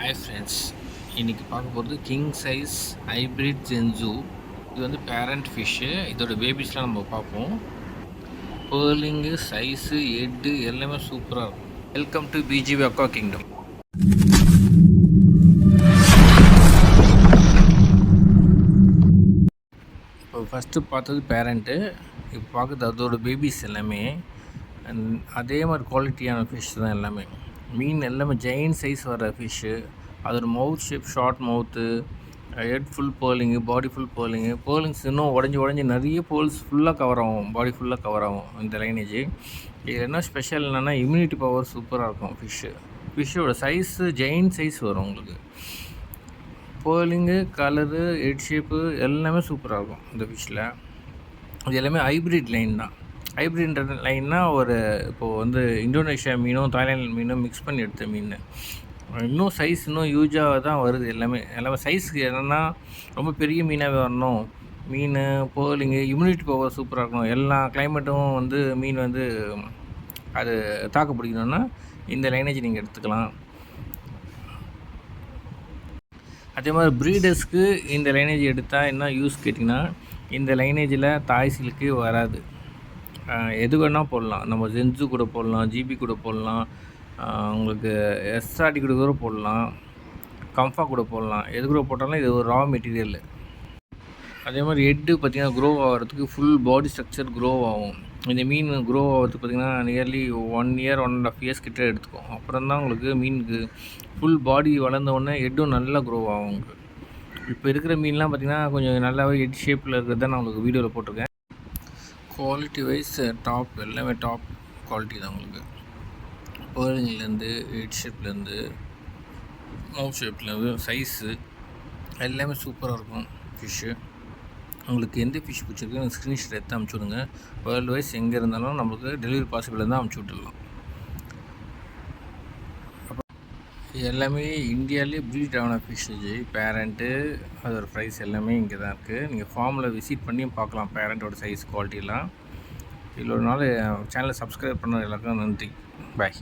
Hi friends, இன்றைக்கி பார்க்க போகிறது கிங் சைஸ் ஹைப்ரிட் ஜென்சு. இது வந்து பேரண்ட் ஃபிஷ்ஷு. இதோட பேபிஸ்லாம் நம்ம பார்ப்போம். பேர்லிங்கு, சைஸு, ஹெட்டு எல்லாமே சூப்பராக இருக்கும். Welcome to BGP aqua kingdom. இப்போ ஃபஸ்ட்டு பார்த்தது பேரண்ட்டு, இப்போ பார்க்குறது அதோட பேபிஸ் எல்லாமே. அதே மாதிரி குவாலிட்டியான ஃபிஷ் தான் எல்லாமே. மீன் எல்லாமே ஜெயின் சைஸ் வர ஃபிஷ்ஷு. அதோட மவுத் ஷேப் ஷார்ட் மவுத்து, ஹெட் ஃபுல் பேர்லிங்கு, பாடி ஃபுல் பேர்லிங்ஸ் இன்னும் உடஞ்சி நிறைய பேர்ல்ஸ் ஃபுல்லாக கவர் ஆகும், பாடி ஃபுல்லாக கவர் ஆகும் இந்த லைனேஜ். இது என்ன ஸ்பெஷல் என்னென்னா இம்யூனிட்டி பவர் சூப்பராக இருக்கும். ஃபிஷ்ஷோட சைஸு ஜெயின் சைஸ் வரும் உங்களுக்கு. பேர்லிங்கு, கலரு, ஹெட் ஷேப்பு எல்லாமே சூப்பராக இருக்கும் இந்த ஃபிஷ்ஷில். இது எல்லாமே ஹைப்ரிட் லைன் தான். ஹைப்ரிட் லைன்னா இப்போது வந்து இந்தோனேஷியா மீனும் தாய்லாந்து மீனும் மிக்ஸ் பண்ணி எடுத்த மீன். இன்னும் சைஸ் இன்னும் யூஜாக தான் வருது. எல்லாமே சைஸுக்கு என்னென்னா ரொம்ப பெரிய மீனாகவே வரணும். மீன் பேர்லிங்கு, இம்யூனிட்டி பவர் சூப்பராக இருக்கணும். எல்லா கிளைமேட்டும் வந்து மீன் வந்து அது தாக்கு பிடிக்கணுன்னா இந்த லைனேஜ் நீங்கள் எடுத்துக்கலாம். அதே மாதிரி ப்ரீடர்ஸ்க்கு இந்த லைனேஜ் எடுத்தால் என்ன யூஸ் கேட்டிங்கன்னா, இந்த லைனேஜில் தாய் சில்க்கு வராது. எது வேணால் போடலாம். நம்ம ஜென்சு கூட போடலாம், ஜிபி கூட போடலாம், உங்களுக்கு எஸ்ஆர்டி கூட போடலாம், கம்ஃபா கூட போடலாம். எது கூட போட்டாலும் இது ஒரு ரா மெட்டீரியல். அதே மாதிரி ஹெட்டு பார்த்திங்கன்னா க்ரோ ஆகிறதுக்கு ஃபுல் பாடி ஸ்ட்ரக்சர் க்ரோ ஆகும். இந்த மீன் க்ரோ ஆகிறதுக்கு பார்த்திங்கன்னா நியர்லி 1 இயர் 1.5 இயர்ஸ் கிட்டே எடுத்துக்கும். அப்புறம் தான் உங்களுக்கு மீனுக்கு ஃபுல் பாடி வளர்ந்தவுடனே ஹெட்டும் நல்லா க்ரோ ஆகும் உங்களுக்கு. இப்போ இருக்கிற மீன்லாம் பார்த்திங்கன்னா கொஞ்சம் நல்லாவே ஹெட் ஷேப்பில் இருக்கிறது தான் நான் உங்களுக்கு வீடியோவில் போட்டிருக்கேன். குவாலிட்டி வைஸ் டாப், எல்லாமே டாப் குவாலிட்டி தான் உங்களுக்கு. பேர்லிங்லேருந்து, ஹெட் ஷேப்லேருந்து, மவுத் ஷேப்லேருந்து, சைஸு எல்லாமே சூப்பராக இருக்கும் ஃபிஷ்ஷு. உங்களுக்கு எந்த ஃபிஷ் பிடிச்சிருக்கு எனக்கு ஸ்க்ரீன்ஷாட் எடுத்து அமுச்சு விடுங்க. வேர்ல்டு வைஸ் எங்கே இருந்தாலும் நம்மளுக்கு டெலிவரி பாசிபிள் இருந்தால் அமுச்சு விட்டுடலாம். எல்லாமே இந்தியாவிலே ப்ரீட் ஆன ஃபிஷ்ஷு. பேரண்ட்டு அதோட ப்ரைஸ் எல்லாமே இங்கே தான் இருக்குது. நீங்கள் ஃபார்மில் விசிட் பண்ணியும் பார்க்கலாம் பேரண்ட்டோட சைஸ் குவாலிட்டிலாம். இவ்வளோ நாள் சேனலை சப்ஸ்கிரைப் பண்ண எல்லாருக்கும் நன்றி. பாய்.